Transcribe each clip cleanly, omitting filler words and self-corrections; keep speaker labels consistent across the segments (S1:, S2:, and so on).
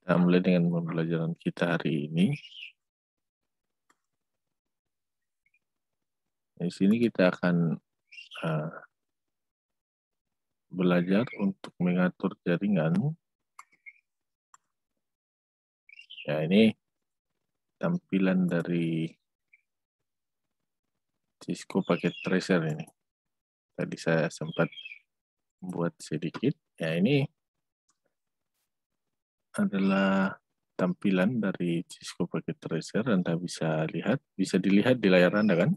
S1: Kita mulai dengan pembelajaran kita hari ini. Di sini kita akan belajar untuk mengatur jaringan. Ya, ini tampilan dari Cisco Packet Tracer ini. Tadi saya sempat buat sedikit. Ya, ini adalah tampilan dari Cisco Packet Tracer. Anda bisa lihat, bisa dilihat di layar Anda kan?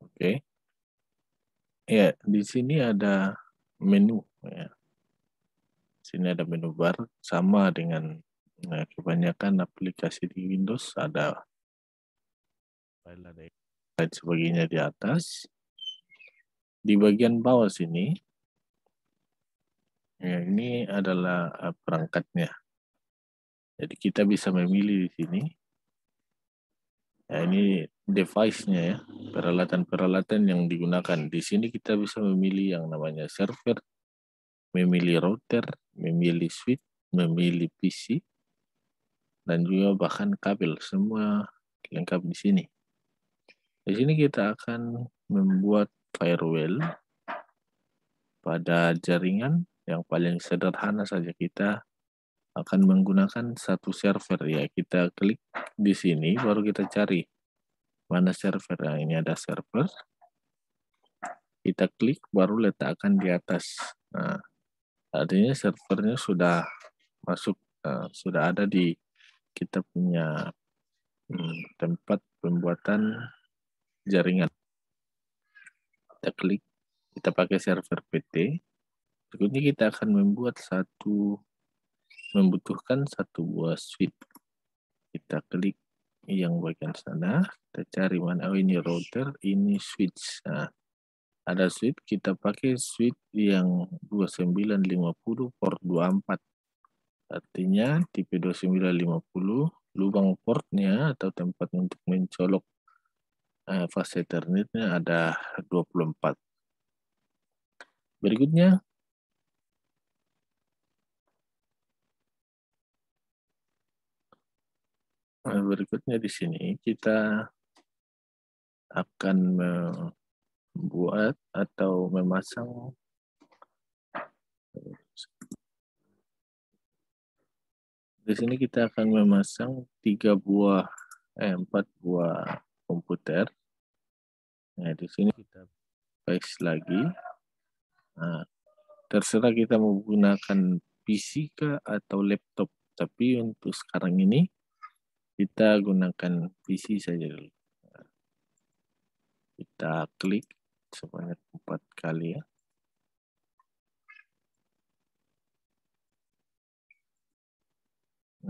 S1: Oke. Ya, di sini ada menu. Ya. Sini ada menu bar, sama dengan kebanyakan aplikasi di Windows, ada file, ada dan sebagainya di atas. Di bagian bawah sini, ya, ini adalah perangkatnya. Jadi kita bisa memilih di sini. Ya, ini device-nya ya, peralatan-peralatan yang digunakan. Di sini kita bisa memilih yang namanya server, memilih router, memilih switch, memilih PC, dan juga bahkan kabel. Semua lengkap di sini. Di sini kita akan membuat firewall pada jaringan yang paling sederhana saja. Kita akan menggunakan satu server ya. Kita klik di sini, baru kita cari mana server. Nah, ini ada server. Kita klik, baru letakkan di atas. Nah, artinya servernya sudah masuk, sudah ada di kita punya tempat pembuatan jaringan. Kita klik, kita pakai server PT. Berikutnya kita akan membutuhkan satu buah switch. Kita klik yang bagian sana, kita cari mana, oh ini router, ini switch. Nah, ada switch, kita pakai switch yang 2950 port 24. Artinya tipe 2950, lubang portnya atau tempat untuk mencolok fase Ethernetnya ada 24. Berikutnya, di sini kita akan membuat atau memasang. Di sini kita akan memasang 4 buah komputer. Nah, di sini kita paste lagi. Nah, terserah kita menggunakan PC kah atau laptop. Tapi untuk sekarang ini kita gunakan PC saja dulu. Kita klik sebanyak 4 kali ya.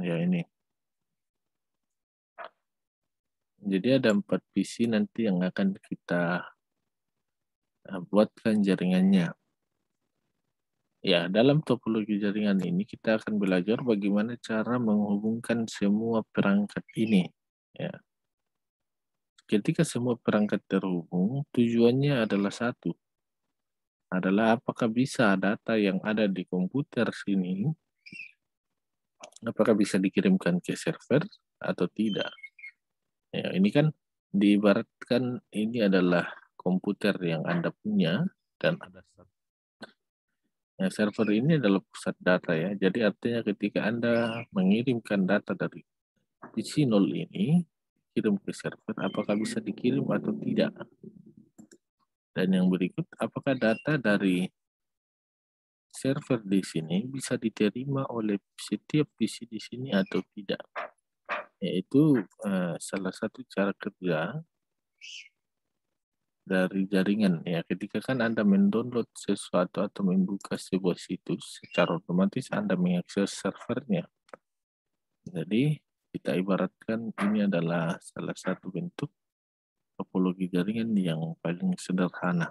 S1: Ya, ini. Jadi ada 4 PC nanti yang akan kita buatkan jaringannya. Ya, dalam topologi jaringan ini kita akan belajar bagaimana cara menghubungkan semua perangkat ini. Ya. Ketika semua perangkat terhubung, tujuannya adalah satu. Adalah apakah bisa data yang ada di komputer sini, apakah bisa dikirimkan ke server atau tidak. Ya, ini kan diibaratkan ini adalah komputer yang Anda punya dan ada server. Nah, server ini adalah pusat data ya. Jadi artinya ketika Anda mengirimkan data dari PC 0 ini, kirim ke server, apakah bisa dikirim atau tidak. Dan yang berikut, apakah data dari server di sini bisa diterima oleh setiap PC di sini atau tidak. Yaitu salah satu cara kerja dari jaringan. Ya, ketika kan Anda mendownload sesuatu atau membuka sebuah situs, secara otomatis Anda mengakses servernya. Jadi, kita ibaratkan ini adalah salah satu bentuk topologi jaringan yang paling sederhana.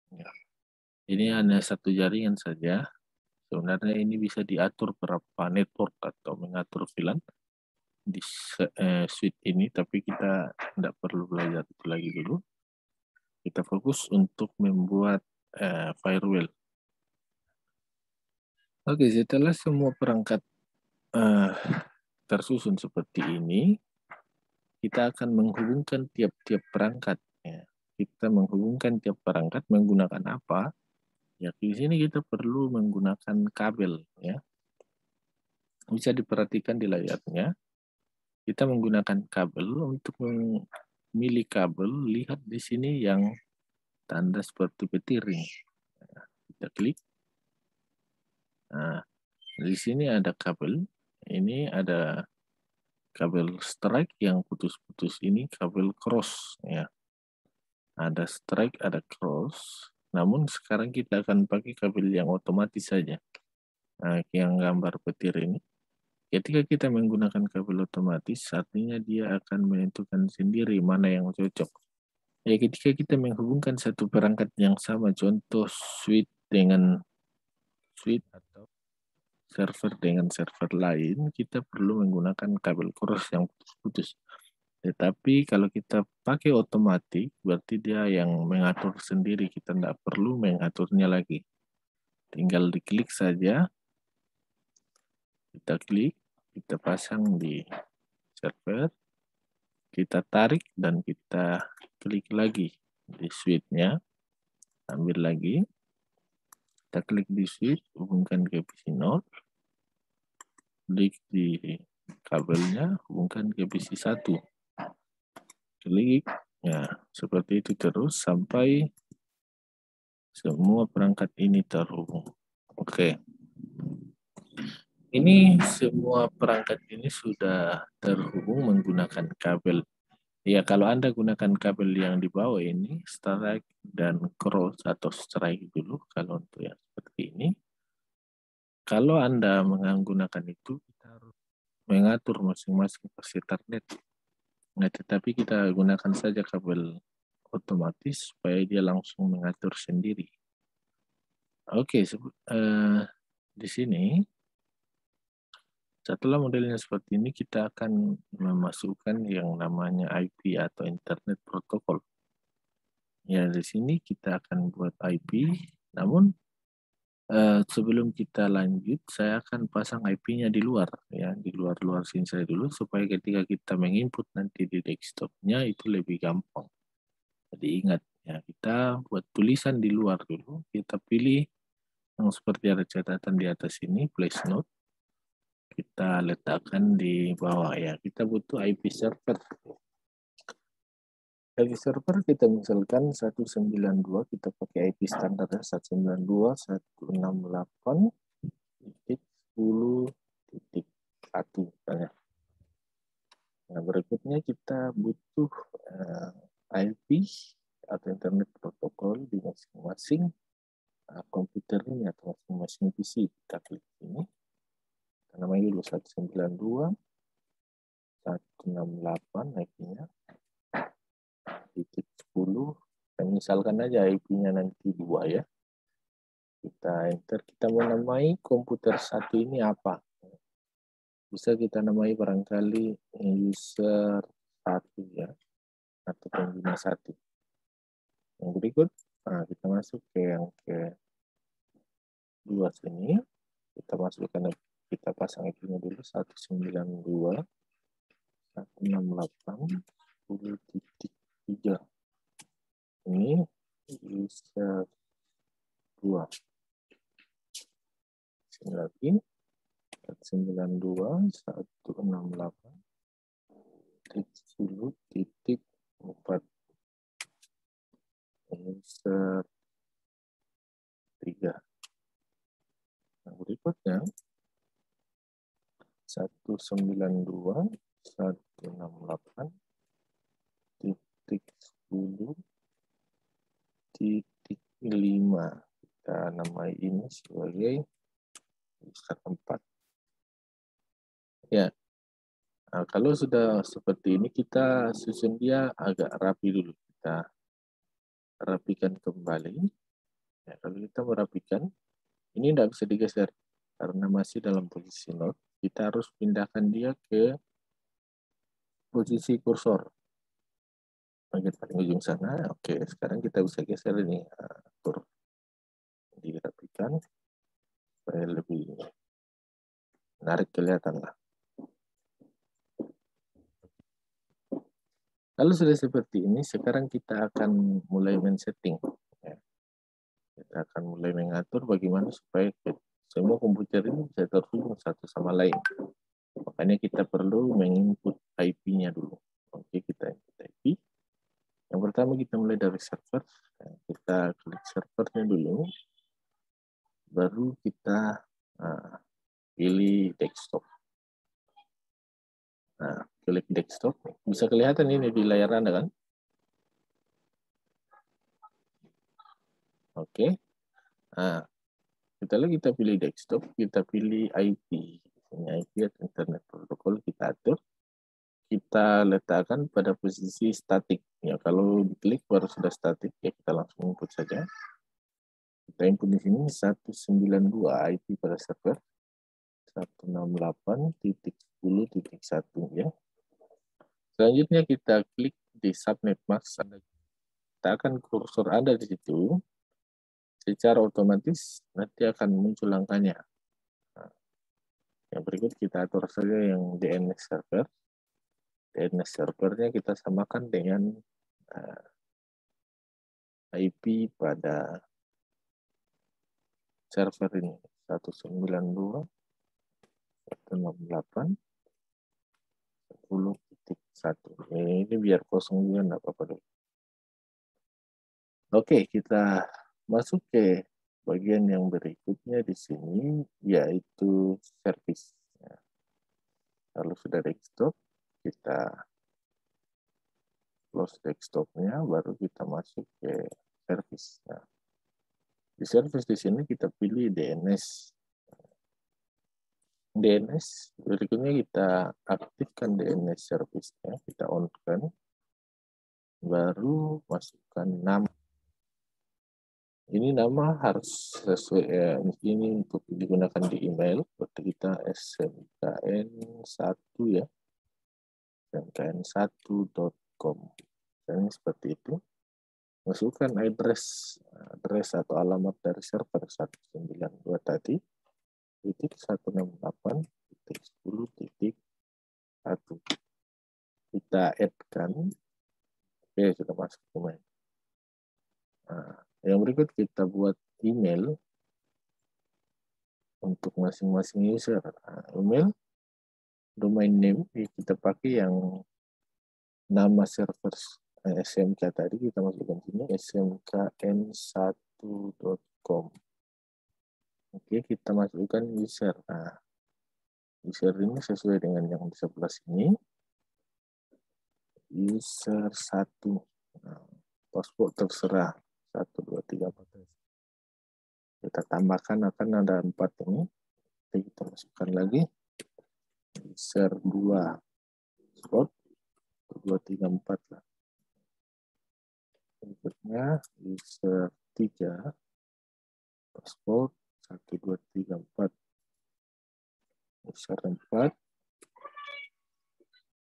S1: Ya. Ini hanya satu jaringan saja. Sebenarnya ini bisa diatur berapa network atau mengatur VLAN di suite ini, tapi kita tidak perlu belajar itu lagi dulu. Kita fokus untuk membuat firewall. Oke, setelah semua perangkat eh, tersusun seperti ini, kita akan menghubungkan tiap-tiap perangkat. Ya. Kita menghubungkan tiap perangkat menggunakan apa? Ya, di sini kita perlu menggunakan kabel. Ya, bisa diperhatikan di layarnya. Kita menggunakan kabel untuk memilih kabel. Lihat di sini yang tanda seperti petir ini. Kita klik. Nah, di sini ada kabel. Ini ada kabel strike yang putus-putus ini kabel cross ya. Ada strike, ada cross. Namun sekarang kita akan pakai kabel yang otomatis saja. Nah, yang gambar petir ini. Ketika kita menggunakan kabel otomatis, artinya dia akan menentukan sendiri mana yang cocok. Ya, ketika kita menghubungkan satu perangkat yang sama, contoh switch dengan switch atau server dengan server lain, kita perlu menggunakan kabel cross yang putus-putus. Tetapi kalau kita pakai otomatis, berarti dia yang mengatur sendiri. Kita tidak perlu mengaturnya lagi. Tinggal diklik saja, kita klik, kita pasang di server, kita tarik, dan kita klik lagi di switch-nya, ambil lagi, kita klik di switch, hubungkan ke PC node, klik di kabelnya, hubungkan ke PC 1. Klik, ya seperti itu terus sampai semua perangkat ini terhubung. Oke, ini semua perangkat ini sudah terhubung menggunakan kabel. Ya, kalau Anda gunakan kabel yang di bawah ini, strike dan cross atau strike dulu, kalau untuk yang seperti ini. Kalau Anda menggunakan itu, kita harus mengatur masing-masing pas Ethernet. Nah, tetapi kita gunakan saja kabel otomatis supaya dia langsung mengatur sendiri. Oke, di sini setelah modelnya seperti ini, kita akan memasukkan yang namanya IP atau Internet Protocol. Ya, di sini kita akan buat IP, namun sebelum kita lanjut, saya akan pasang IP-nya di luar, ya, di luar-luar sini saya dulu, supaya ketika kita menginput nanti di desktopnya itu lebih gampang. Jadi ingat, ya, kita buat tulisan di luar dulu, kita pilih yang seperti ada catatan di atas ini, place node, kita letakkan di bawah ya. Kita butuh IP server. IP server kita misalkan 192, kita pakai IP standarnya 192.168.10.1 misalnya. Nah, berikutnya kita butuh IP atau Internet Protocol di masing-masing komputer ini atau masing-masing PC. Kita klik ini. Kita namanya dulu 192.168 IP-nya. Titik 10, dan misalkan aja IP-nya nanti 2 ya. Kita enter, kita mau namai komputer satu ini apa? Bisa kita namai barangkali user 1 ya, atau pengguna 1. Yang berikut, nah, kita masuk ke yang ke 2 sini. Kita masukkan, kita pasang IP-nya dulu 192.168.10.3. Ini user 2. Sini lagi 192.168.10.4 user 3. Nah, berikutnya 192.168.10.5. Kita namai ini sebagai user 4. Ya, nah, kalau sudah seperti ini, kita susun dia agak rapi dulu. Kita rapikan kembali. Ya, kalau kita merapikan, ini tidak bisa digeser karena masih dalam posisi node. Kita harus pindahkan dia ke posisi kursor. Bagian paling ujung sana. Oke, sekarang kita bisa geser ini. Atur. Dirapikan. supaya lebih menarik kelihatan lah. Kalau sudah seperti ini, sekarang kita akan mulai men-setting. Ya. Kita akan mulai mengatur bagaimana supaya semua komputer ini bisa terhubung satu sama lain. Makanya kita perlu menginput IP-nya dulu. Oke, kita input IP. Yang pertama kita mulai dari server. Kita klik servernya dulu. Baru kita pilih desktop. Nah, klik desktop. Bisa kelihatan ini di layar Anda kan? Oke. Nah, setelah kita pilih desktop, kita pilih IP. Ini IP atau Internet Protocol kita atur. Kita letakkan pada posisi statik. Ya, kalau diklik baru sudah statik, ya kita langsung input saja. Kita input di sini 192 IP pada server. 168.10.1 ya. Selanjutnya kita klik di subnet mask. Letakkan kursor Anda di situ. Secara otomatis nanti akan muncul angkanya. Nah, yang berikut kita atur saja yang DNS server. DNS servernya kita samakan dengan IP pada server ini 192.168.10.1. Ini biar kosong juga enggak apa-apa dulu. Oke, kita masuk ke bagian yang berikutnya di sini, yaitu service. Ya. Kalau sudah desktop, kita close desktopnya, baru kita masuk ke service. Nah, di service di sini kita pilih DNS. DNS berikutnya kita aktifkan DNS service-nya, kita on-kan, baru masukkan nama. Ini nama harus sesuai, ini untuk digunakan di email, seperti kita smkn1 ya, smkn1.com. Dan seperti itu. Masukkan address atau alamat dari server 192 tadi, titik 168.10.1. Kita add-kan. Oke, sudah masuk email. Nah, yang berikut kita buat email untuk masing-masing user. Nah, email, domain name, kita pakai yang nama server SMK tadi, kita masukkan sini, smkn1.com. Oke, kita masukkan user. Nah, user ini sesuai dengan yang di sebelah sini. User 1. Nah, password terserah. 1, 2, 3, 4. Kita tambahkan akan ada 4 ini. Kita masukkan lagi. User 2. Password 2, 3, 4 lah. Berikutnya user 3. Password 1, 2, 3, 4. User 4.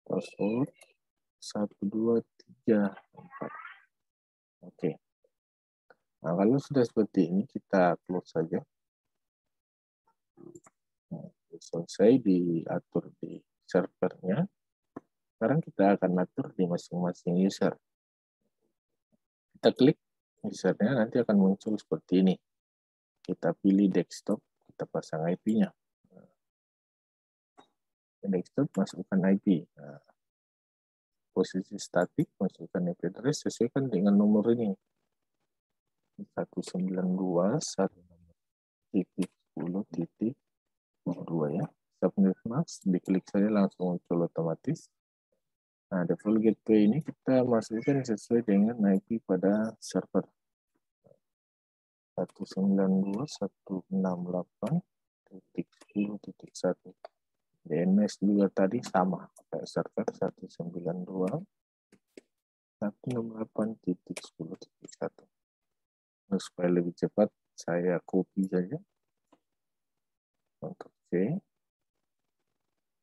S1: Password 1, 2, 3, 4. Oke. Nah, kalau sudah seperti ini, kita close saja. Nah, selesai diatur di servernya. Sekarang kita akan atur di masing-masing user. Kita klik usernya, nanti akan muncul seperti ini. Kita pilih desktop, kita pasang IP-nya. Desktop, masukkan IP. Nah, posisi statik, masukkan IP address, sesuaikan dengan nomor ini. 192.1.10.2 ya. Subnet mask, diklik saja langsung muncul otomatis. Nah, default gateway ini kita masukkan sesuai dengan IP pada server 192.168.10.1. DNS juga tadi sama, kayak server 192.168.10.1. Nah, supaya lebih cepat, saya copy saja untuk C,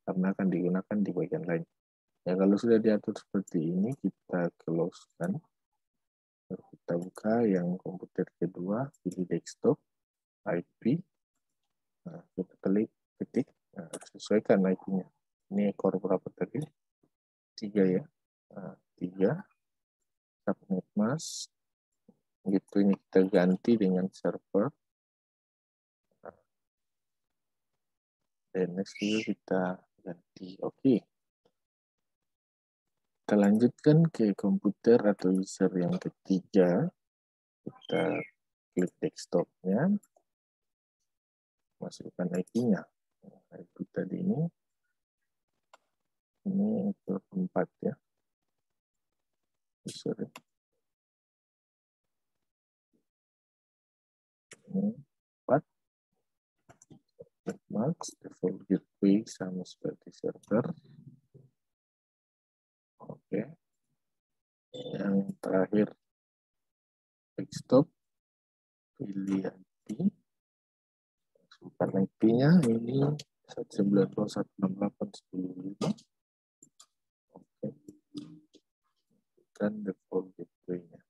S1: karena akan digunakan di bagian lain. Ya, kalau sudah diatur seperti ini, kita close-kan. Kita buka yang komputer kedua, pilih desktop, IP. sesuaikan IP-nya. Ini core berapa tadi? 3 ya. Nah, 3 subnet mask. Gitu, ini kita ganti dengan server. Dan next juga kita ganti. Oke. Kita lanjutkan ke komputer atau user yang ketiga. Kita klik desktopnya, masukkan IP-nya. IP tadi ini ke 4 ya. User ini 4. Max, default gateway sama seperti server. Oke. Yang terakhir desktop, pilih IP. Masukkan IP-nya ini 192.168.10.5. Oke. Dan default gateway-nya.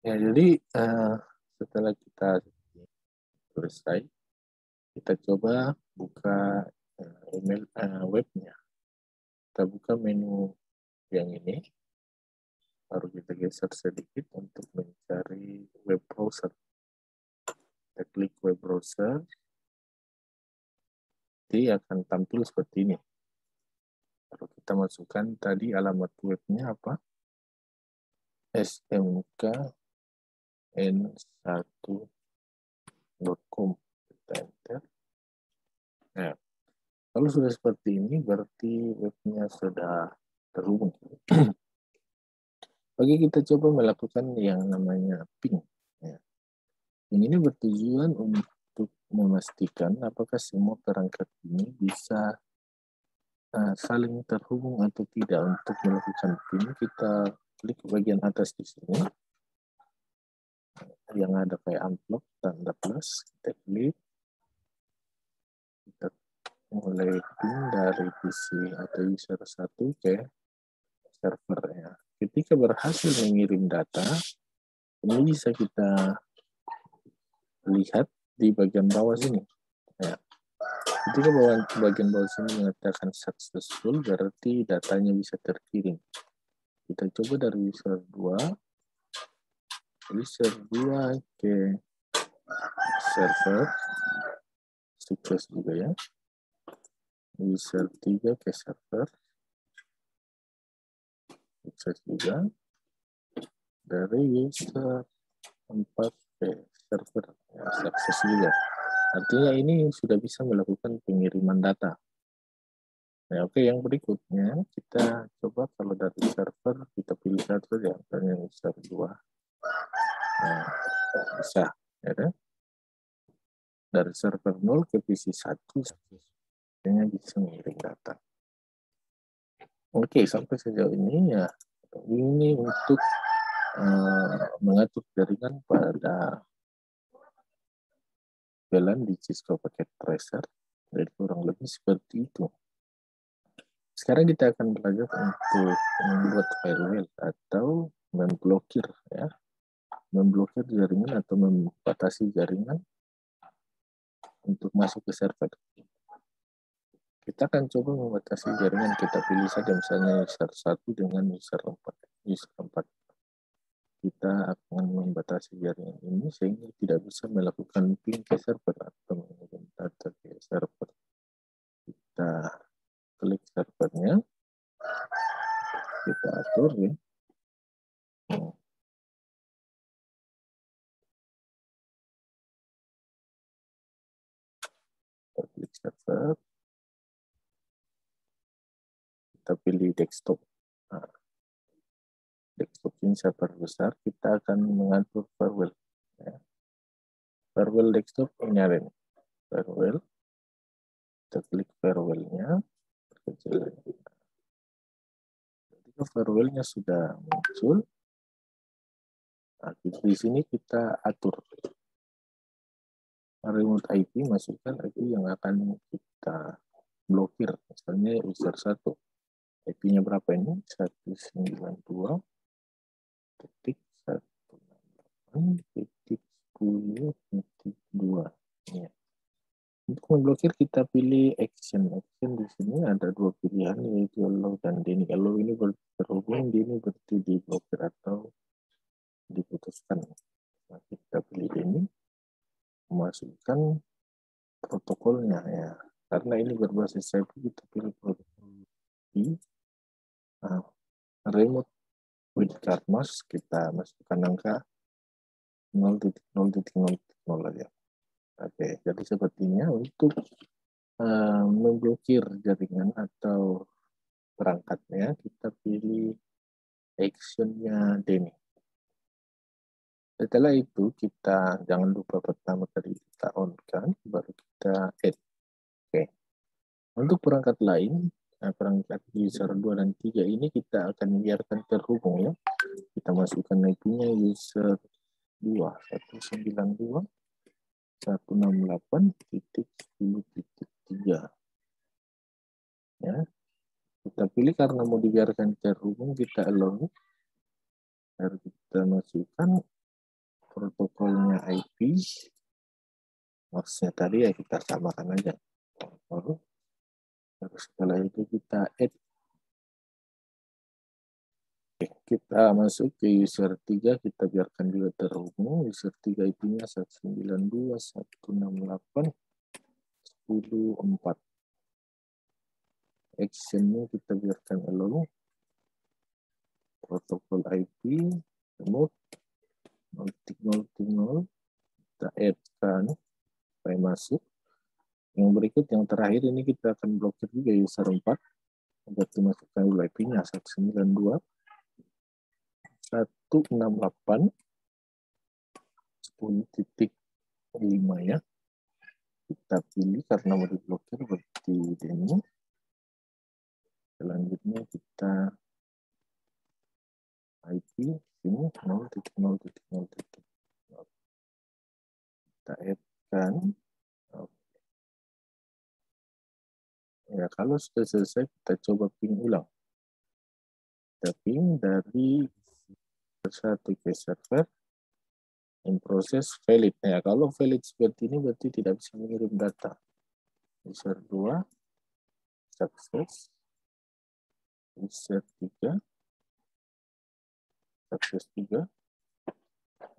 S1: Ya, jadi setelah kita selesai, kita coba buka email webnya. Kita buka menu yang ini, baru kita geser sedikit untuk mencari web browser. Kita klik web browser, dia akan tampil seperti ini. Lalu kita masukkan tadi alamat webnya apa? smkn1.com. Kita enter. Nah, kalau sudah seperti ini, berarti webnya sudah terhubung. Bagi kita coba melakukan yang namanya ping. Ya. Ping ini bertujuan untuk memastikan apakah semua perangkat ini bisa saling terhubung atau tidak. Untuk melakukan ping, kita klik bagian atas di sini. Yang ada kayak amplop, tanda plus, kita klik. Kita mulai ping dari PC atau user 1 ke servernya. Ketika berhasil mengirim data, ini bisa kita lihat di bagian bawah sini. Ya. Ketika bagian bawah sini mengatakan successful, berarti datanya bisa terkirim. Kita coba dari user 2 ke server, sukses juga ya. User 3 ke server, sukses juga. Dari user 4 ke server, ya, sukses juga. Artinya ini sudah bisa melakukan pengiriman data. Nah, oke, yang berikutnya kita coba kalau dari server kita pilih satu ya, misalnya user 2. Nah, bisa, ya kan? Dari server 0 ke PC 1, artinya bisa mengirim data. Oke, sampai sejauh ini ya, ini untuk mengatur jaringan pada jalan di Cisco Packet Tracer. Jadi kurang lebih seperti itu. Sekarang kita akan belajar untuk membuat firewall atau memblokir ya. Memblokir jaringan atau membatasi jaringan untuk masuk ke server. Kita akan coba membatasi jaringan, kita pilih saja misalnya user 1 dengan user 4. User 4. Kita akan membatasi jaringan ini sehingga tidak bisa melakukan ping ke server atau mengirim data ke server. Kita klik servernya, kita atur ya. Kita klik server, kita pilih desktop. Nah, desktop ini server besar, kita akan mengatur firewall. Ya. Firewall desktop ini ada nih. Firewall, kita klik firewall-nya, kecil. Ketika firewall-nya sudah muncul, nah, di sini kita atur remote IP, masukkan IP yang akan kita blokir. Misalnya user 1. IP-nya berapa ini? 192.168.10.2. Ya. memblokir kita pilih action. Action di sini ada dua pilihan yaitu allow dan deny. Allow ini terhubung, deny berarti diblokir atau diputuskan. Nah, kita pilih deny, masukkan protokolnya ya. Karena ini berbasis IP, kita pilih protokol di remote with card mask, kita masukkan angka 0.0.0 aja. Oke, jadi sepertinya untuk memblokir jaringan atau perangkatnya, kita pilih actionnya deny. Setelah itu kita jangan lupa pertama tadi kita on kan, baru kita add. Oke. Untuk perangkat lain, perangkat user 2 dan 3 ini kita akan biarkan terhubung ya. Kita masukkan IP-nya user 2 192.168.10.3 ya. Kita pilih karena mau dibiarkan terhubung, kita allow. Lalu kita masukkan protokolnya IP, maksudnya tadi ya kita samakan aja. Lalu setelah itu kita add. Kita masuk ke user 3, kita biarkan juga terhubung. User 3 IP-nya 192.168.10.4. Action-nya kita biarkan allow. Protokol IP remote 0.0.0 kita add-kan supaya masuk. Yang berikut, yang terakhir ini kita akan blokir juga user 4. Berarti masukkan IP-nya 192.168.10.5 ya. Kita pilih karena mau diblokir berarti deny. Selanjutnya kita IP ini 0.0.0. Kita add-kan. Ya, kalau sudah selesai kita coba ping ulang. Kita ping dari satu ke server in process valid. Ya, kalau valid seperti ini berarti tidak bisa mengirim data. User 2 sukses. User 3 sukses 3.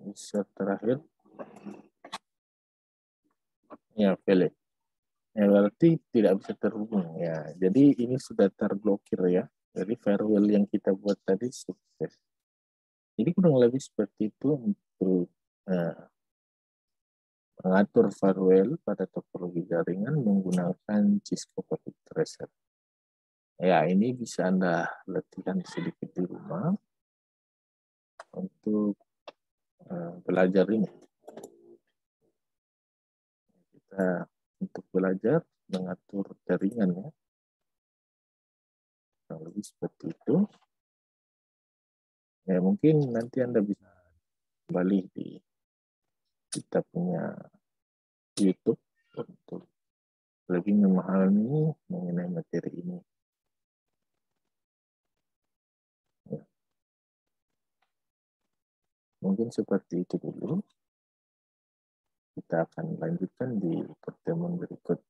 S1: User terakhir ya valid. Ya, berarti tidak bisa terhubung ya. Jadi ini sudah terblokir ya. Jadi firewall yang kita buat tadi sukses. Jadi kurang lebih seperti itu untuk mengatur firewall pada topologi jaringan menggunakan Cisco Packet Tracer. Ya, ini bisa Anda latihan sedikit di rumah untuk belajar ini. Kita untuk belajar mengatur jaringan ya. Kurang lebih seperti itu. Ya, mungkin nanti Anda bisa kembali di kita punya YouTube untuk lebih memahami mengenai materi ini. Ya. Mungkin seperti itu dulu. Kita akan lanjutkan di pertemuan berikut.